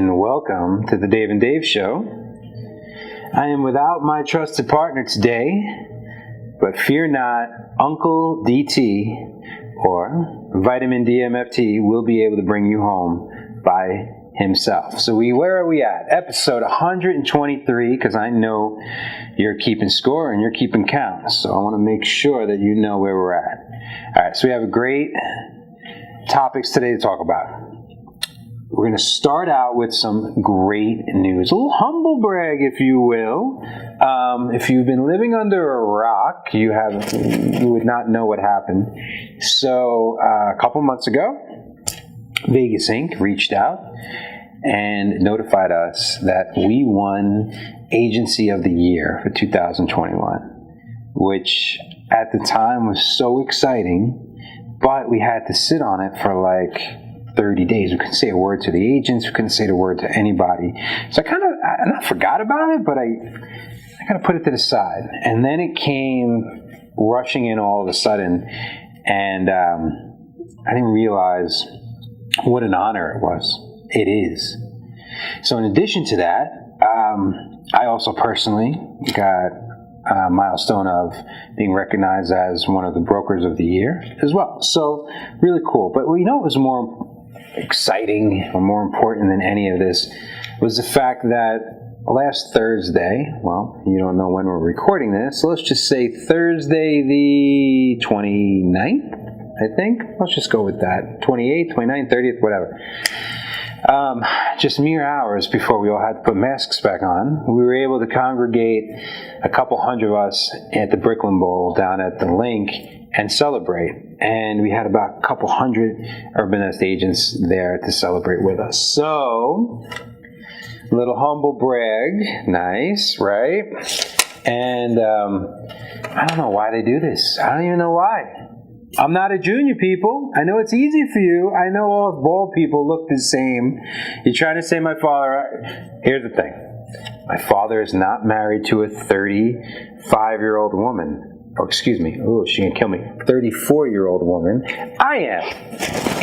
and welcome to the Dave and Dave Show. I am without my trusted partner today, but fear not, Uncle DT, or Vitamin DMFT, will be able to bring you home by himself. So where are we at? Episode 123, because I know you're keeping score and you're keeping count. So I want to make sure that you know where we're at. All right, so we have great topics today to talk about. We're going to start out with some great news. A little humble brag, if you will. If you've been living under a rock, you would not know what happened. So a couple months ago, Vegas Inc. reached out and notified us that we won Agency of the Year for 2021, which at the time was so exciting, but we had to sit on it for like 30 days. We couldn't say a word to the agents. We couldn't say a word to anybody. So I not forgot about it, but I kind of put it to the side. And then it came rushing in all of a sudden, and I didn't realize what an honor it was. It is. So in addition to that, I also personally got a milestone of being recognized as one of the brokers of the year as well. So really cool. But what was more exciting or more important than any of this was the fact that last Thursday, well, you don't know when we're recording this, so let's just say Thursday the 29th, I think. Let's just go with that. 28th, 29th, 30th, whatever. Just mere hours before we all had to put masks back on, we were able to congregate a couple hundred of us at the Brooklyn Bowl down at the Link and celebrate. And we had about a couple hundred urbanist agents there to celebrate with us. So, little humble brag. Nice, right? And I don't know why they do this. I don't even know why. I'm not a junior, people. I know it's easy for you. I know all bald people look the same. You're trying to say my father. Here's the thing. My father is not married to a 35-year-old woman. Oh, excuse me. Oh, she can kill me. 34-year-old woman. I am.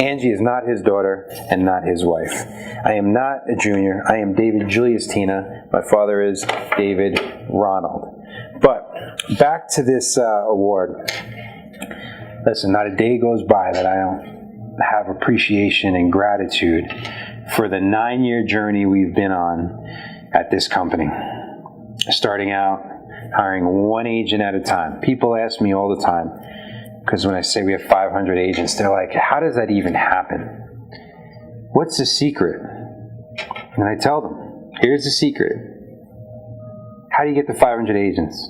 Angie is not his daughter and not his wife. I am not a junior. I am David Julius Tina. My father is David Ronald. But back to this award. Listen, not a day goes by that I don't have appreciation and gratitude for the 9-year journey we've been on at this company. Starting out, hiring one agent at a time. People ask me all the time, because when I say we have 500 agents, they're like, how does that even happen? What's the secret? And I tell them, here's the secret. How do you get to 500 agents?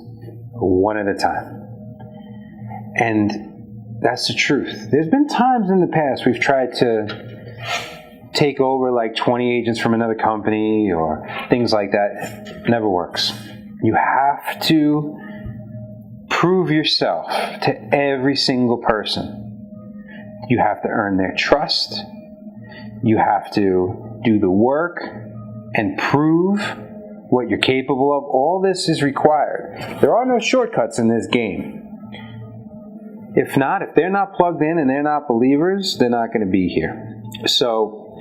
One at a time. And that's the truth. There's been times in the past we've tried to take over like 20 agents from another company or things like that. It never works. You have to prove yourself to every single person. You have to earn their trust. You have to do the work and prove what you're capable of. All this is required. There are no shortcuts in this game. If they're not plugged in and they're not believers, they're not going to be here. So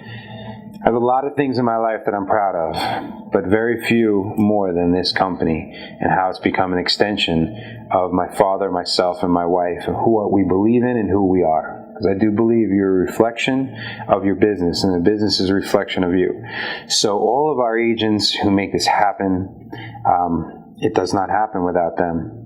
I have a lot of things in my life that I'm proud of, but very few more than this company and how it's become an extension of my father, myself, and my wife, and what we believe in and who we are. Because I do believe you're a reflection of your business, and the business is a reflection of you. So all of our agents who make this happen, it does not happen without them.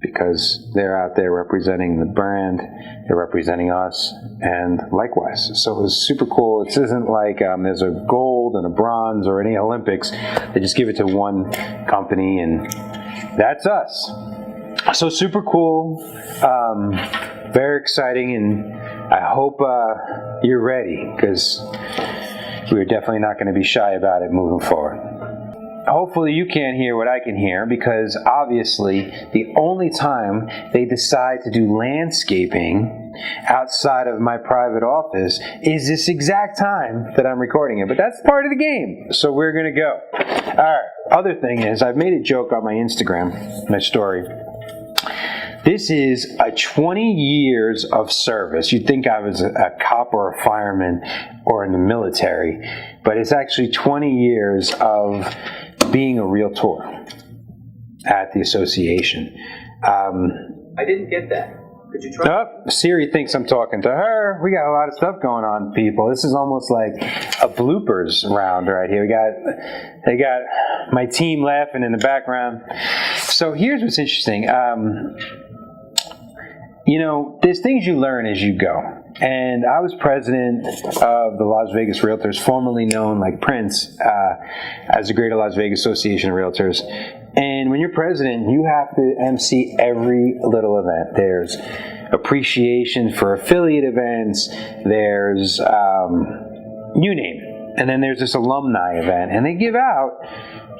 Because they're out there representing the brand, they're representing us, and likewise. So it was super cool. It isn't like there's a gold and a bronze or any Olympics. They just give it to one company, and that's us. So super cool, very exciting, and I hope you're ready, because we're definitely not going to be shy about it moving forward. Hopefully you can't hear what I can hear, because obviously the only time they decide to do landscaping outside of my private office is this exact time that I'm recording it. But that's part of the game, so we're going to go. All right, other thing is, I've made a joke on my Instagram, my story. This is a 20 years of service. You'd think I was a cop or a fireman or in the military, but it's actually 20 years of being a realtor at the association. I didn't get that. Could you try? Oh, Siri thinks I'm talking to her. We got a lot of stuff going on, people. This is almost like a bloopers round right here. They got my team laughing in the background. So here's what's interesting. There's things you learn as you go. And I was president of the Las Vegas Realtors, formerly known like Prince, as the Greater Las Vegas Association of Realtors. And when you're president, you have to MC every little event. There's appreciation for affiliate events. There's, you name it. And then there's this alumni event. And they give out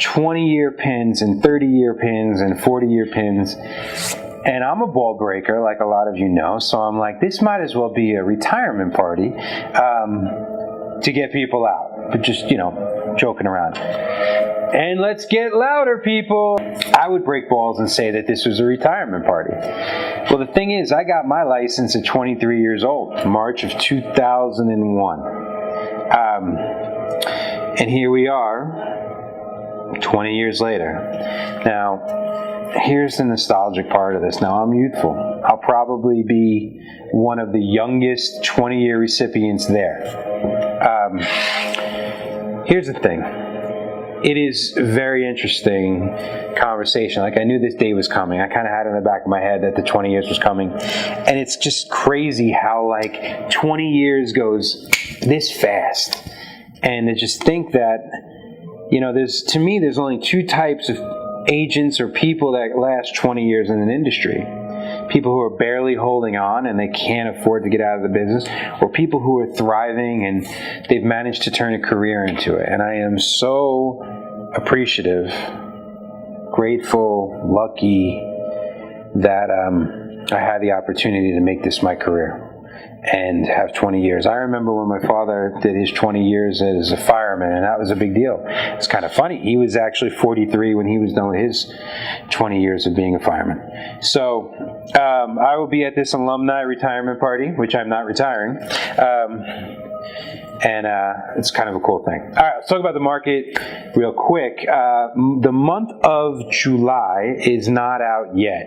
20-year pins and 30-year pins and 40-year pins. And I'm a ball breaker, like a lot of you know. So I'm like, this might as well be a retirement party to get people out. But just, joking around. And let's get louder, people. I would break balls and say that this was a retirement party. Well, the thing is, I got my license at 23 years old, March of 2001. And here we are, 20 years later. Now, here's the nostalgic part of this. Now, I'm youthful. I'll probably be one of the youngest 20-year recipients there. Here's the thing. It is a very interesting conversation. Like, I knew this day was coming. I kind of had it in the back of my head that the 20 years was coming. And it's just crazy how, 20 years goes this fast. And to just think that, there's only two types of agents or people that last 20 years in an industry. People who are barely holding on and they can't afford to get out of the business, or people who are thriving and they've managed to turn a career into it. And I am so appreciative, grateful, lucky that I had the opportunity to make this my career and have 20 years. I remember when my father did his 20 years as a fireman, and that was a big deal. It's kind of funny. He was actually 43 when he was done with his 20 years of being a fireman. So I will be at this alumni retirement party, which I'm not retiring. And it's kind of a cool thing. All right, let's talk about the market real quick. The month of July is not out yet,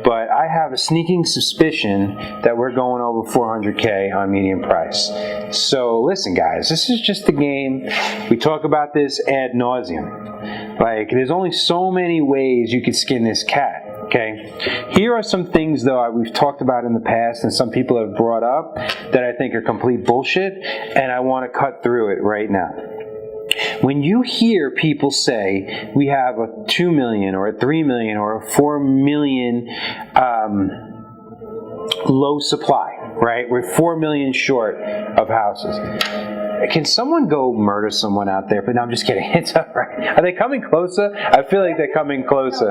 but I have a sneaking suspicion that we're going over 400K on median price. So listen, guys, this is just a game. We talk about this ad nauseum. There's only so many ways you could skin this cat. Okay. Here are some things, though, we've talked about in the past and some people have brought up that I think are complete bullshit, and I want to cut through it right now. When you hear people say we have a 2 million or a 3 million or a 4 million low supply, right? We're 4 million short of houses. Can someone go murder someone out there? But no, I'm just kidding. It's all right. Are they coming closer? I feel like they're coming closer.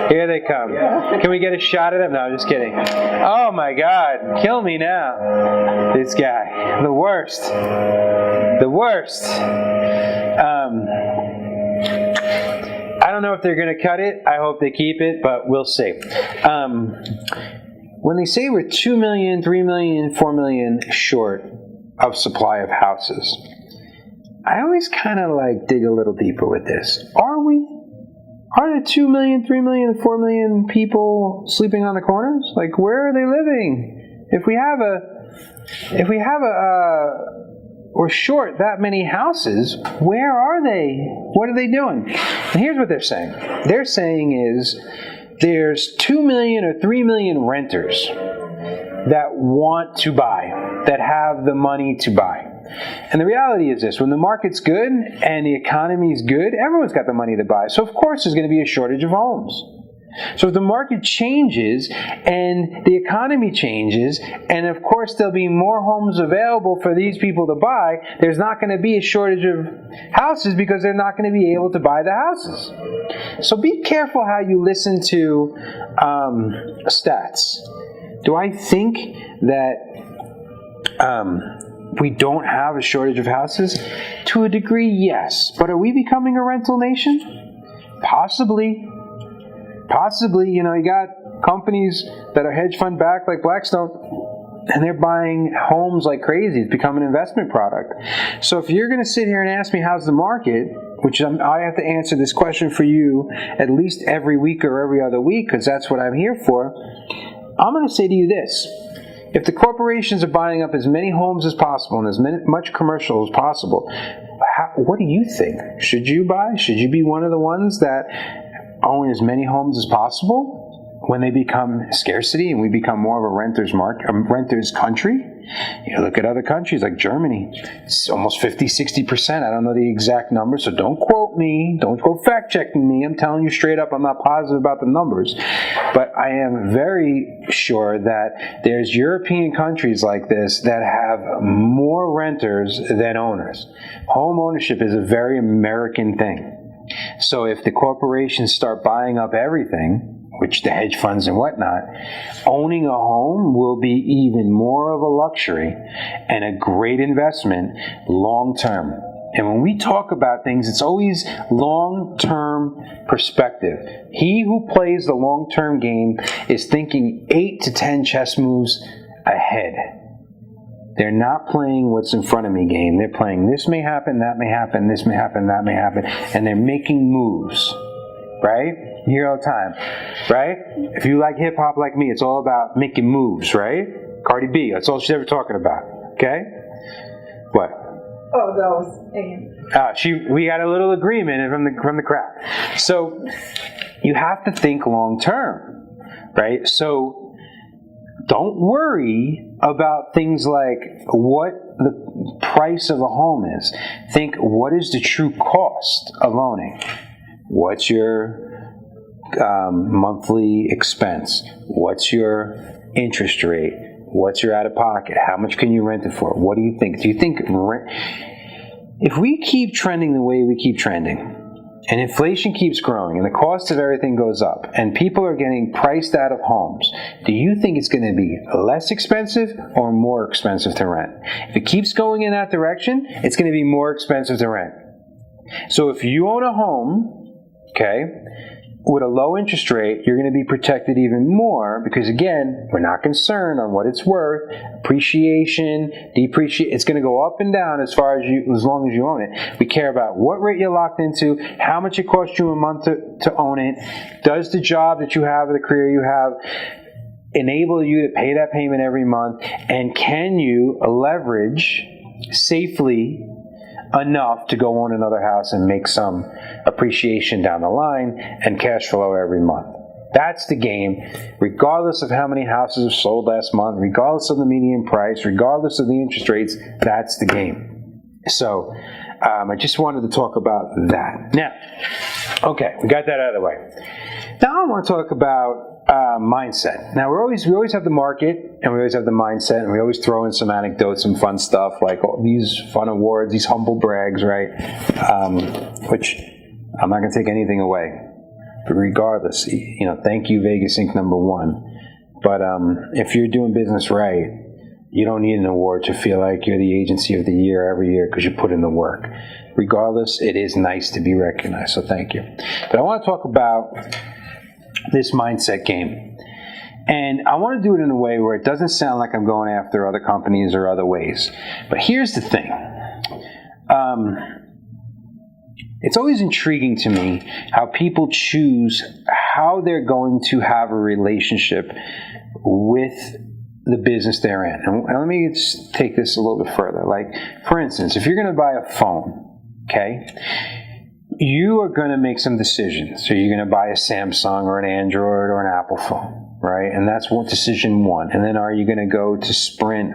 Here they come. Can we get a shot of them? No, I'm just kidding. Oh my God. Kill me now. This guy. The worst. The worst. I don't know if they're going to cut it. I hope they keep it, but we'll see. When they say we're 2 million, 3 million, 4 million short of supply of houses, I always kind of dig a little deeper with this. Are we? Are there 2 million, 3 million, 4 million people sleeping on the corners? Where are they living? If we have we're short that many houses, where are they? What are they doing? And here's what they're saying. They're saying is there's 2 million or 3 million renters that want to buy, that have the money to buy. And the reality is this: when the market's good and the economy's good, everyone's got the money to buy. So of course there's going to be a shortage of homes. So if the market changes and the economy changes, and of course there'll be more homes available for these people to buy, there's not going to be a shortage of houses because they're not going to be able to buy the houses. So be careful how you listen to stats. Do I think that we don't have a shortage of houses? To a degree, yes. But are we becoming a rental nation? Possibly. possibly, you got companies that are hedge fund backed like Blackstone, and they're buying homes like crazy. It's become an investment product. So if you're going to sit here and ask me how's the market, which I have to answer this question for you at least every week or every other week, because that's what I'm here for, I'm going to say to you this. If the corporations are buying up as many homes as possible and as much commercial as possible, what do you think? Should you buy? Should you be one of the ones that own as many homes as possible when they become scarcity and we become more of a renter's country? Look at other countries like Germany. It's almost 50, 60%. I don't know the exact number, so don't quote me. Don't go fact-checking me. I'm telling you straight up, I'm not positive about the numbers. But I am very sure that there's European countries like this that have more renters than owners. Home ownership is a very American thing. So if the corporations start buying up everything, which the hedge funds and whatnot, owning a home will be even more of a luxury and a great investment long term. And when we talk about things, it's always long-term perspective. He who plays the long-term game is thinking 8 to 10 chess moves ahead. They're not playing what's in front of me game. They're playing this may happen, that may happen, this may happen, that may happen, and they're making moves, right? You hear all the time, right? If you like hip-hop like me, it's all about making moves, right? Cardi B, that's all she's ever talking about, okay? What? Oh, those. We got a little agreement from the crowd. So you have to think long-term, right? So don't worry about things like what the price of a home is. Think, what is the true cost of owning? What's your monthly expense? What's your interest rate? What's your out-of-pocket? How much can you rent it for? What do you think? Do you think if we keep trending the way we keep trending, and inflation keeps growing, and the cost of everything goes up, and people are getting priced out of homes, do you think it's going to be less expensive or more expensive to rent? If it keeps going in that direction, it's going to be more expensive to rent. So if you own a home, okay, with a low interest rate, you're going to be protected even more because, again, we're not concerned on what it's worth. Appreciation, depreciation, it's going to go up and down as long as you own it. We care about what rate you're locked into, how much it costs you a month to own it. Does the job that you have or the career you have enable you to pay that payment every month? And can you leverage safely enough to go on another house and make some appreciation down the line and cash flow every month? That's the game, regardless of how many houses are sold last month, regardless of the median price, regardless of the interest rates. That's the game. So I just wanted to talk about that. Now, okay, we got that out of the way. Now I want to talk about mindset. Now we always have the market, and we always have the mindset, and we always throw in some anecdotes, some fun stuff like these fun awards, these humble brags, right? Which I'm not going to take anything away. But regardless, thank you, Vegas Inc. #1. But if you're doing business right, you don't need an award to feel like you're the agency of the year every year because you put in the work. Regardless, it is nice to be recognized, so thank you. But I want to talk about this mindset game. And I want to do it in a way where it doesn't sound like I'm going after other companies or other ways. But here's the thing. It's always intriguing to me how people choose how they're going to have a relationship with the business they're in. And let me just take this a little bit further. Like, for instance, if you're going to buy a phone, okay, you are going to make some decisions. So you're going to buy a Samsung or an Android or an Apple phone, right? And that's decision one. And then are you going to go to Sprint,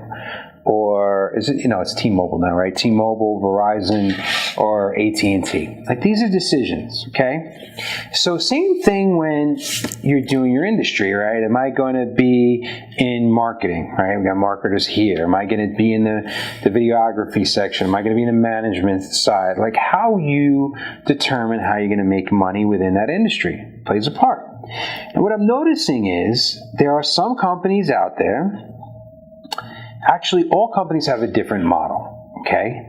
or is it, it's T-Mobile now, right? T-Mobile, Verizon, or AT&T. Like, these are decisions, okay? So same thing when you're doing your industry, right? Am I going to be in marketing, right? We got marketers here. Am I going to be in the videography section? Am I going to be in the management side? Like, how you determine how you're going to make money within that industry plays a part. And what I'm noticing is there are some companies out there. Actually, all companies have a different model, Okay?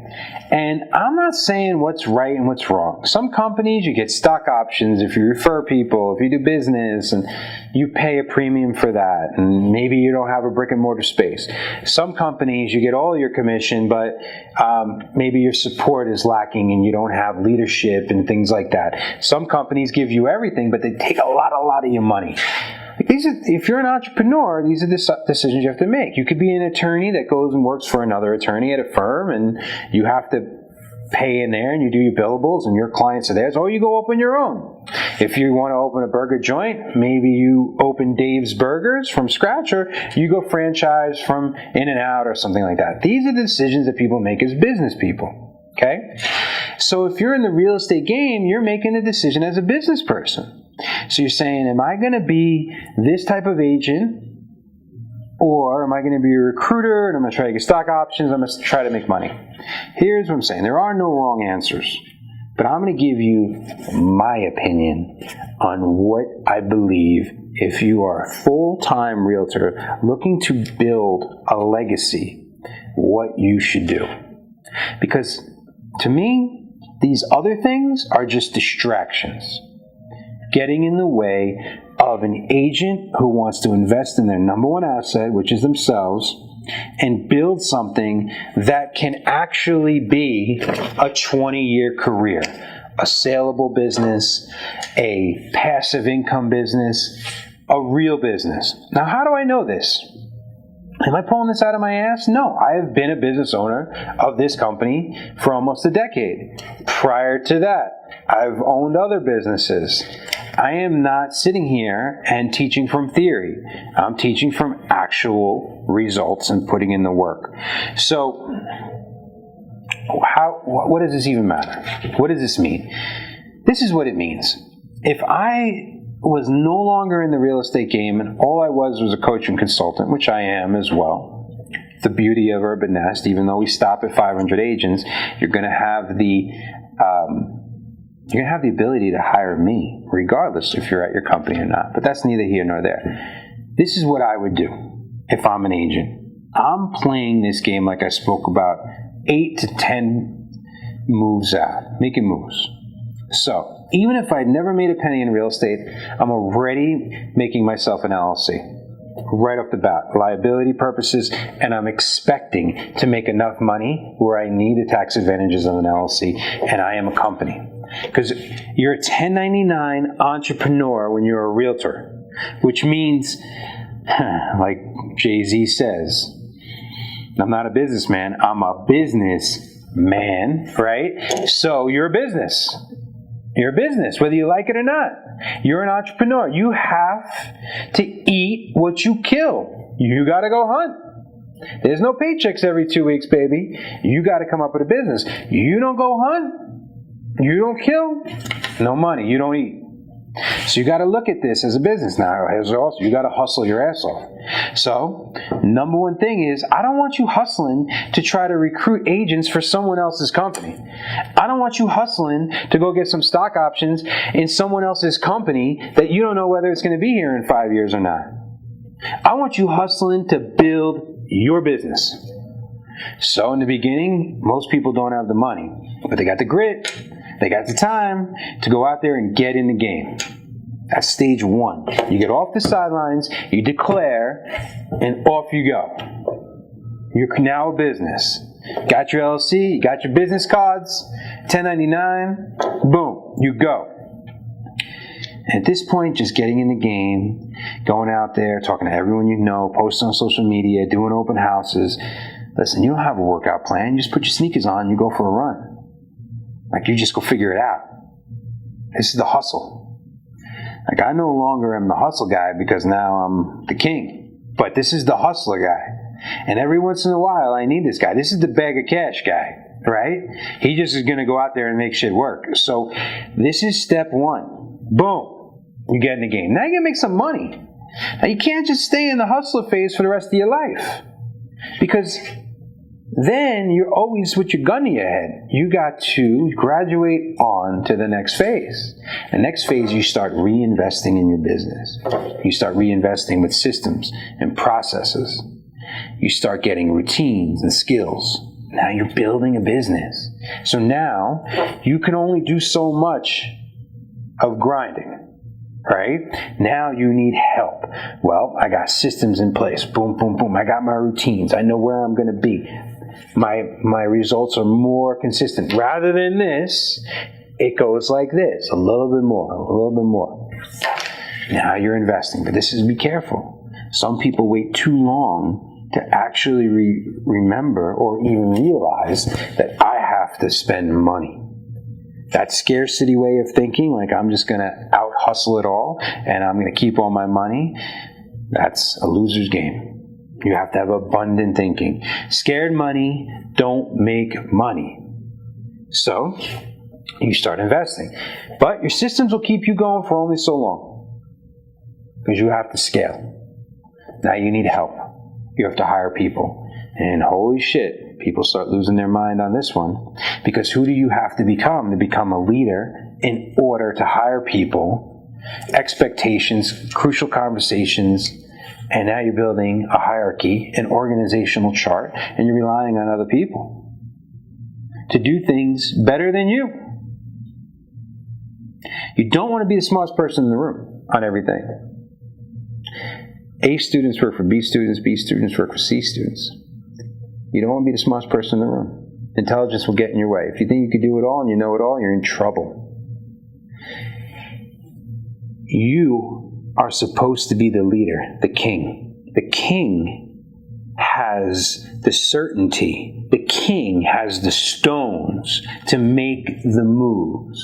And I'm not saying what's right and what's wrong. Some companies, you get stock options if you refer people, if you do business, and you pay a premium for that, and maybe you don't have a brick and mortar space. Some companies, you get all your commission, but maybe your support is lacking and you don't have leadership and things like that. Some companies give you everything, but they take a lot of your money. If you're an entrepreneur, these are the decisions you have to make. You could be an attorney that goes and works for another attorney at a firm, and you have to pay in there, and you do your billables, and your clients are theirs. Or you go open your own. If you want to open a burger joint, maybe you open Dave's Burgers from scratch, or you go franchise from In-N-Out or something like that. These are the decisions that people make as business people. Okay? So if you're in the real estate game, you're making a decision as a business person. So you're saying, am I going to be this type of agent, or am I going to be a recruiter and I'm going to try to get stock options, I'm going to try to make money? Here's what I'm saying. There are no wrong answers, but I'm going to give you my opinion on what I believe if you are a full-time realtor looking to build a legacy, what you should do. Because to me, these other things are just distractions, getting in the way of an agent who wants to invest in their number one asset, which is themselves, and build something that can actually be a 20-year career, a saleable business, a passive income business, a real business. Now, how do I know this? Am I pulling this out of my ass? No, I have been a business owner of this company for almost a decade. Prior to that, I've owned other businesses. I am not sitting here and teaching from theory. I'm teaching from actual results and putting in the work. So, what does this even matter? What does this mean? This is what it means. If I was no longer in the real estate game and all I was a coach and consultant, which I am as well, the beauty of Urban Nest, even though we stop at 500 agents, you're going to have the ability to hire me, regardless if you're at your company or not. But that's neither here nor there. This is what I would do if I'm an agent. I'm playing this game like I spoke about, 8 to 10 moves out, making moves. So, even if I'd never made a penny in real estate, I'm already making myself an LLC right off the bat, liability purposes, and I'm expecting to make enough money where I need the tax advantages of an LLC, and I am a company. Because you're a 1099 entrepreneur when you're a realtor, which means, like Jay-Z says, I'm not a businessman, I'm a businessman, right? So you're a business. You're a business, whether you like it or not. You're an entrepreneur. You have to eat what you kill. You got to go hunt. There's no paychecks every 2 weeks, baby. You got to come up with a business. You don't go hunt. You don't kill. No money. You don't eat. So you got to look at this as a business now. Also, you got to hustle your ass off. So, number one thing is, I don't want you hustling to try to recruit agents for someone else's company. I don't want you hustling to go get some stock options in someone else's company that you don't know whether it's going to be here in 5 years or not. I want you hustling to build your business. So in the beginning, most people don't have the money, but they got the grit. They got the time to go out there and get in the game. That's stage one. You get off the sidelines, you declare, and off you go. You're now a business. Got your LLC, you got your business cards, 1099, boom, you go. And at this point, just getting in the game, going out there, talking to everyone you know, posting on social media, doing open houses. Listen, you don't have a workout plan. You just put your sneakers on, you go for a run. Like, you just go figure it out. This is the hustle. Like, I no longer am the hustle guy because now I'm the king. But this is the hustler guy. And every once in a while, I need this guy. This is the bag of cash guy, right? He just is going to go out there and make shit work. So this is step one. Boom. You get in the game. Now you got to make some money. Now you can't just stay in the hustler phase for the rest of your life. Because then you're always with your gun to your head. You got to graduate on to the next phase. The next phase, you start reinvesting in your business. You start reinvesting with systems and processes. You start getting routines and skills. Now you're building a business. So now you can only do so much of grinding, right? Now you need help. Well, I got systems in place. Boom, boom, boom. I got my routines. I know where I'm going to be. My results are more consistent. Rather than this, it goes like this. A little bit more, a little bit more. Now you're investing. But this is, be careful. Some people wait too long to actually remember or even realize that I have to spend money. That scarcity way of thinking, like I'm just going to out hustle it all and I'm going to keep all my money, that's a loser's game. You have to have abundant thinking. Scared money don't make money. So you start investing. But your systems will keep you going for only so long because you have to scale. Now you need help. You have to hire people. And holy shit, people start losing their mind on this one. Because who do you have to become a leader in order to hire people, expectations, crucial conversations, and now you're building a hierarchy, an organizational chart, and you're relying on other people to do things better than you. You don't want to be the smartest person in the room on everything. A students work for B students, B students work for C students. You don't want to be the smartest person in the room. Intelligence will get in your way. If you think you can do it all and you know it all, you're in trouble. You are supposed to be the leader, the king. The king has the certainty. The king has the stones to make the moves.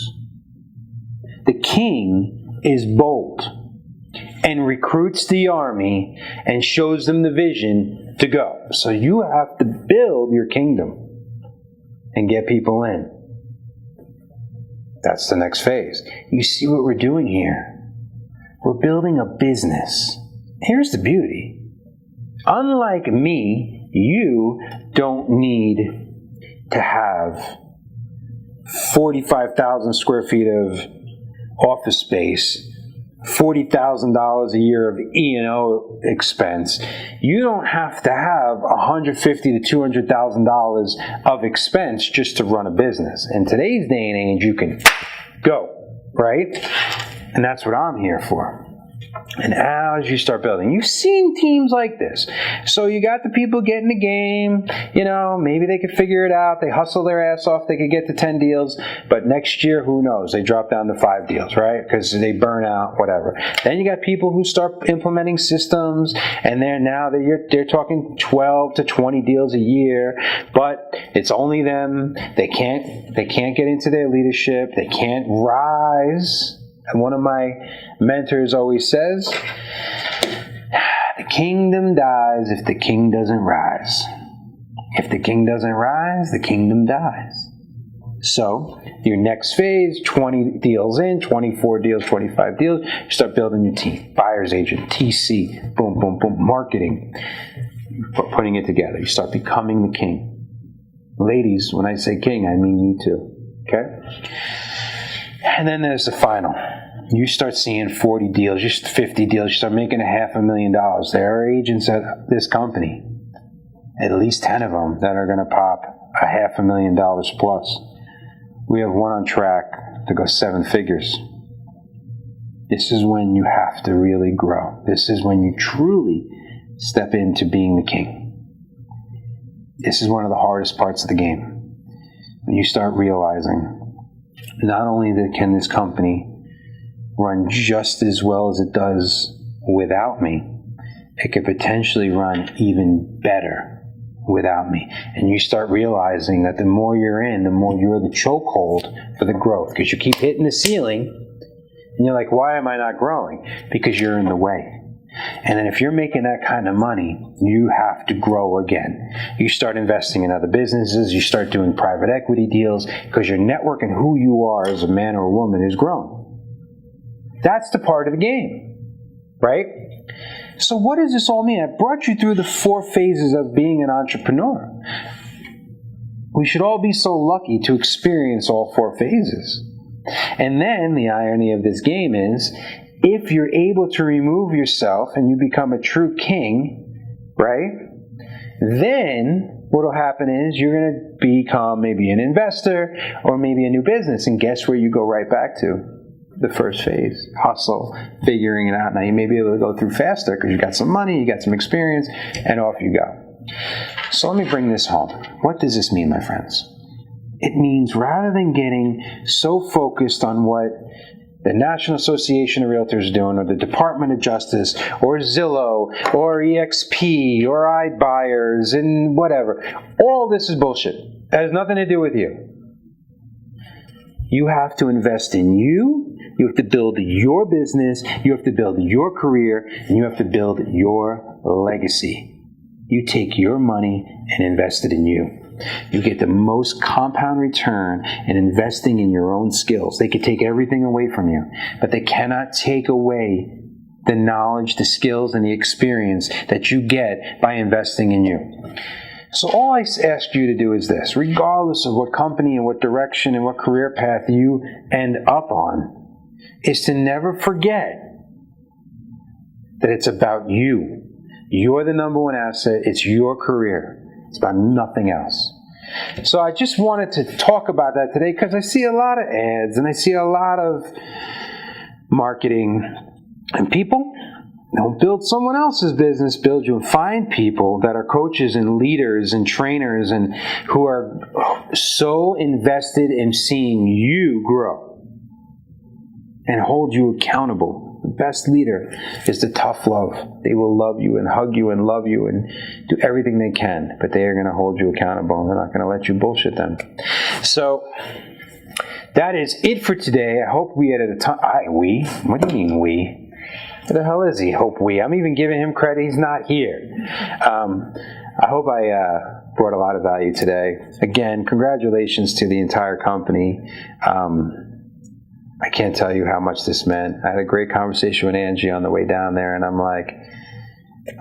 The king is bold and recruits the army and shows them the vision to go. So you have to build your kingdom and get people in. That's the next phase. You see what we're doing here? We're building a business. Here's the beauty. Unlike me, you don't need to have 45,000 square feet of office space, $40,000 a year of E&O expense. You don't have to have $150,000 to $200,000 of expense just to run a business. In today's day and age, you can go, right? And that's what I'm here for. And as you start building, you've seen teams like this. So you got the people getting the game, maybe they could figure it out. They hustle their ass off. They could get to 10 deals. But next year, who knows? They drop down to 5 deals, right? Because they burn out, whatever. Then you got people who start implementing systems, and they're talking 12 to 20 deals a year. But it's only them. They can't get into their leadership. They can't rise. And one of my mentors always says, the kingdom dies if the king doesn't rise. If the king doesn't rise, the kingdom dies. So your next phase, 20 deals in, 24 deals, 25 deals, you start building your team. Buyer's agent, TC, boom, boom, boom, marketing, putting it together. You start becoming the king. Ladies, when I say king, I mean you too. Okay? And then there's the final. You start seeing 40 deals, just 50 deals. You start making $500,000. There are agents at this company, at least 10 of them, that are going to pop $500,000 plus. We have one on track to go 7 figures. This is when you have to really grow. This is when you truly step into being the king. This is one of the hardest parts of the game. When you start realizing not only can this company run just as well as it does without me, it could potentially run even better without me. And you start realizing that the more you're in, the more you're the chokehold for the growth. Because you keep hitting the ceiling, and you're like, why am I not growing? Because you're in the way. And then if you're making that kind of money, you have to grow again. You start investing in other businesses. You start doing private equity deals because your network and who you are as a man or a woman is growing. That's the part of the game, right? So what does this all mean? I brought you through the 4 phases of being an entrepreneur. We should all be so lucky to experience all 4 phases. And then the irony of this game is, if you're able to remove yourself and you become a true king, right? Then what will happen is you're going to become maybe an investor or maybe a new business. And guess where you go right back to? The first phase, hustle, figuring it out. Now you may be able to go through faster because you got some money, you got some experience, and off you go. So let me bring this home. What does this mean, my friends? It means rather than getting so focused on what the National Association of Realtors is doing, or the Department of Justice, or Zillow, or EXP, or iBuyers, and whatever. All this is bullshit. It has nothing to do with you. You have to invest in you. You have to build your business. You have to build your career. And you have to build your legacy. You take your money and invest it in you. You get the most compound return in investing in your own skills. They could take everything away from you, but they cannot take away the knowledge, the skills, and the experience that you get by investing in you. So all I ask you to do is this, regardless of what company and what direction and what career path you end up on, is to never forget that it's about you. You're the number one asset. It's your career. It's about nothing else. So I just wanted to talk about that today because I see a lot of ads and I see a lot of marketing, and people don't build someone else's business, build you. Find people that are coaches and leaders and trainers and who are so invested in seeing you grow and hold you accountable. The best leader is the tough love. They will love you and hug you and love you and do everything they can, but they are going to hold you accountable and they're not going to let you bullshit them. So that is it for today. I hope we had a ton. We? What do you mean we? What the hell is he? Hope we? I'm even giving him credit. He's not here. I hope I brought a lot of value today. Again, congratulations to the entire company. I can't tell you how much this meant. I had a great conversation with Angie on the way down there, and I'm like,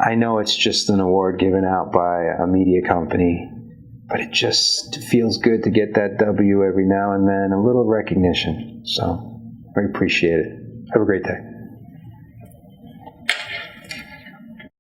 I know it's just an award given out by a media company, but it just feels good to get that W every now and then, a little recognition. So I appreciate it. Have a great day.